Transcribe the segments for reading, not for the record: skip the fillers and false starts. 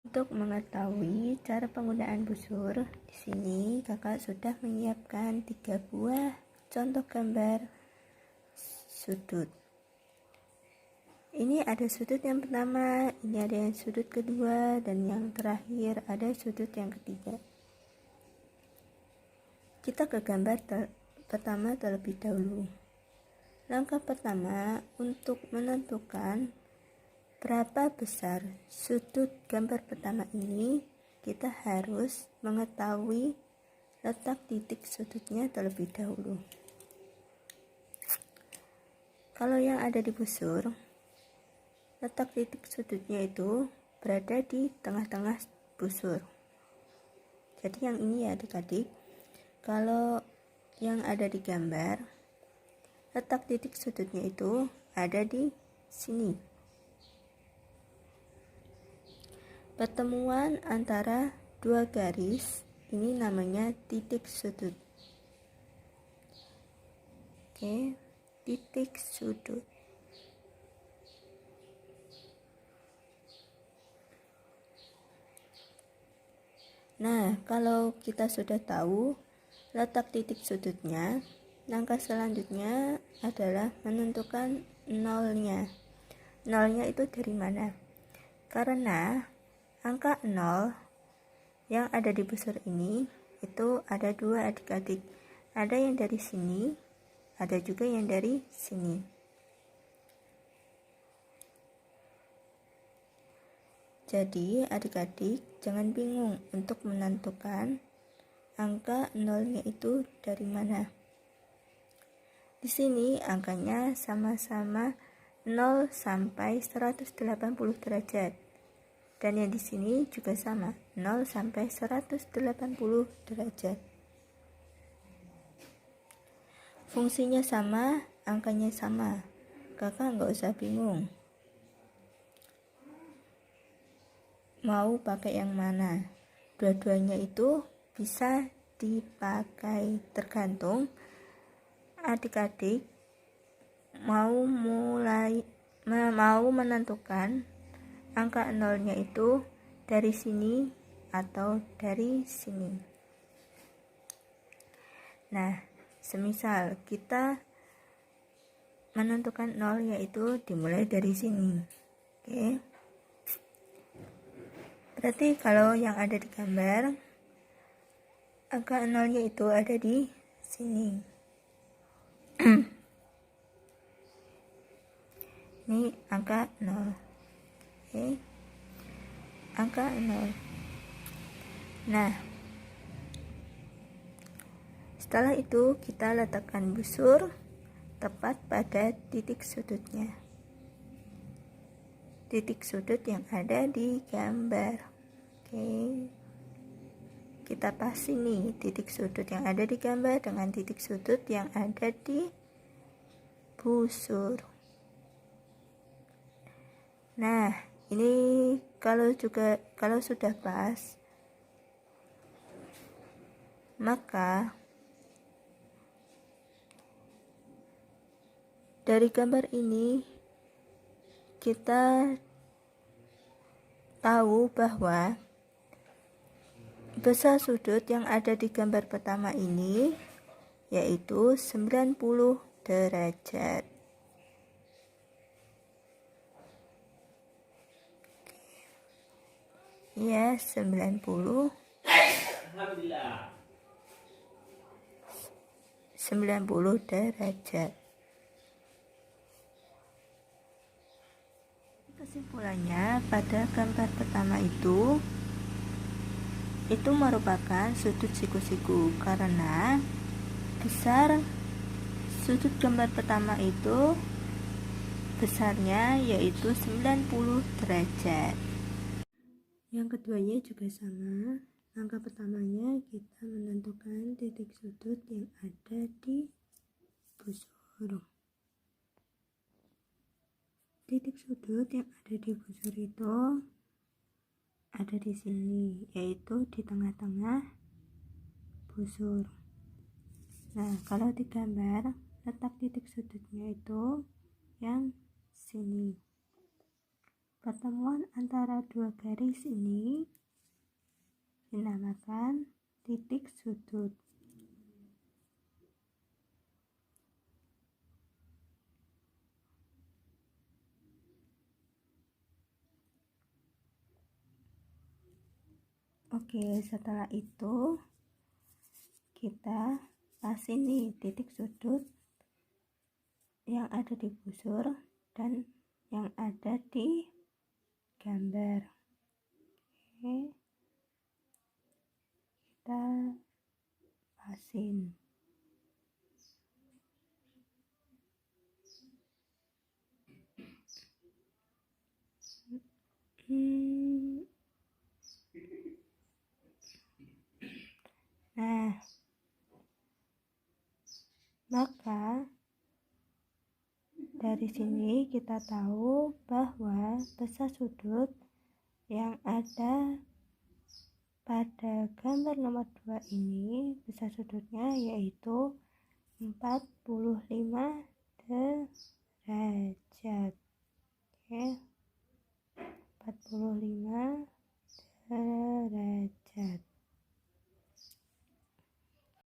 Untuk mengetahui cara penggunaan busur, di sini kakak sudah menyiapkan 3 buah contoh gambar sudut. Ini ada sudut yang pertama, ini ada yang sudut kedua, dan yang terakhir ada sudut yang ketiga. Kita ke gambar pertama terlebih dahulu. Langkah pertama untuk menentukan berapa besar sudut gambar pertama ini, kita harus mengetahui letak titik sudutnya terlebih dahulu. Kalau yang ada di busur, letak titik sudutnya itu berada di tengah-tengah busur. Jadi yang ini ya adik-adik, kalau yang ada di gambar, letak titik sudutnya itu ada di sini. Pertemuan antara dua garis ini namanya titik sudut. Oke, titik sudut. Nah, kalau kita sudah tahu letak titik sudutnya, langkah selanjutnya adalah menentukan nolnya. Nolnya itu dari mana? Karena angka 0 yang ada di busur ini itu ada dua adik-adik. Ada yang dari sini, ada juga yang dari sini. Jadi adik-adik jangan bingung untuk menentukan angka 0-nya itu dari mana. Di sini angkanya sama-sama 0 sampai 180 derajat. Dan yang di sini juga sama, 0 sampai 180 derajat. Fungsinya sama, angkanya sama. Kakak nggak usah bingung mau pakai yang mana. Dua-duanya itu bisa dipakai, tergantung adik-adik mau menentukan angka 0-nya itu dari sini atau dari sini. Nah, semisal kita menentukan 0 yaitu dimulai dari sini. Oke. Berarti kalau yang ada di gambar, angka 0-nya itu ada di sini. Ini angka 0. Oke. Angka 0. Nah, setelah itu kita letakkan busur tepat pada titik sudutnya. Titik sudut yang ada di gambar. Oke. Kita pasi nih titik sudut yang ada di gambar dengan titik sudut yang ada di busur. Nah, ini kalau sudah pas, maka dari gambar ini kita tahu bahwa besar sudut yang ada di gambar pertama ini yaitu 90 derajat. Ya, 90 derajat. Kesimpulannya, pada gambar pertama itu merupakan sudut siku-siku karena besar sudut gambar pertama itu besarnya yaitu 90 derajat. Yang keduanya juga sama. Langkah pertamanya kita menentukan titik sudut yang ada di busur. Titik sudut yang ada di busur itu ada di sini, yaitu di tengah-tengah busur. Nah, kalau di gambar letak titik sudutnya itu yang sini. Pertemuan antara dua garis ini dinamakan titik sudut. Oke, setelah itu kita pasin nih titik sudut yang ada di busur dan yang ada di gambar. Oke, kita pasin. Nah, maka dari sini kita tahu bahwa besar sudut yang ada pada gambar nomor 2 ini, besar sudutnya yaitu 45 derajat. Oke, 45 derajat.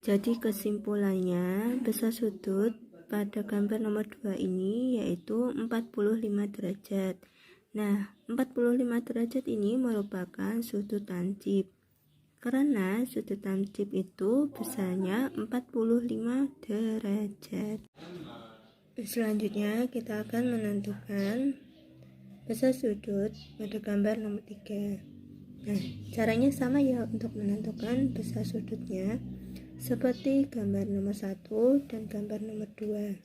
Jadi kesimpulannya, besar sudut pada gambar nomor 2 ini yaitu 45 derajat. Nah, 45 derajat ini merupakan sudut lancip. Karena sudut lancip itu besarnya 45 derajat. Selanjutnya kita akan menentukan besar sudut pada gambar nomor 3. Nah, caranya sama ya untuk menentukan besar sudutnya, seperti gambar nomor 1 dan gambar nomor 2.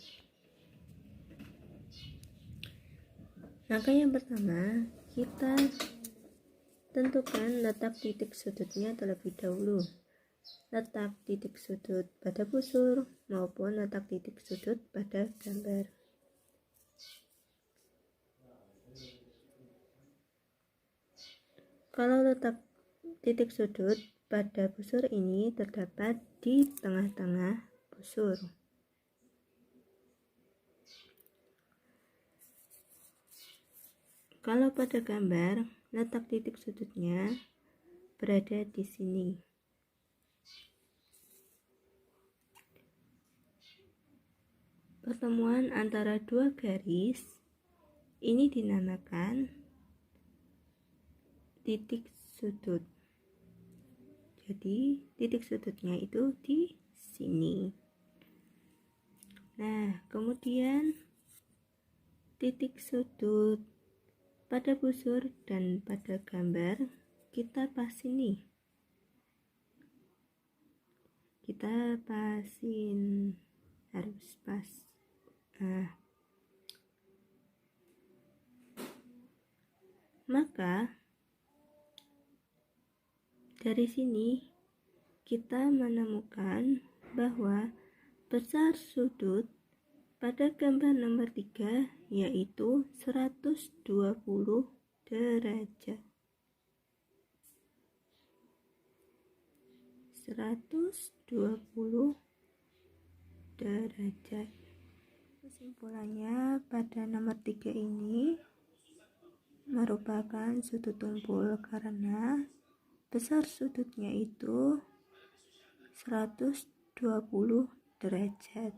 Maka yang pertama, kita tentukan letak titik sudutnya terlebih dahulu. Letak titik sudut pada busur maupun letak titik sudut pada gambar. Kalau letak titik sudut pada busur ini terdapat di tengah-tengah busur. Kalau pada gambar, letak titik sudutnya berada di sini. Pertemuan antara dua garis ini dinamakan titik sudut. Jadi, titik sudutnya itu di sini. Nah, kemudian titik sudut pada busur dan pada gambar kita pasin nih. Kita pasin, harus pas. Nah, maka dari sini kita menemukan bahwa besar sudut pada gambar nomor 3 yaitu 120 derajat. 120 derajat. Kesimpulannya, pada nomor 3 ini merupakan sudut tumpul karena besar sudutnya itu 120 derajat.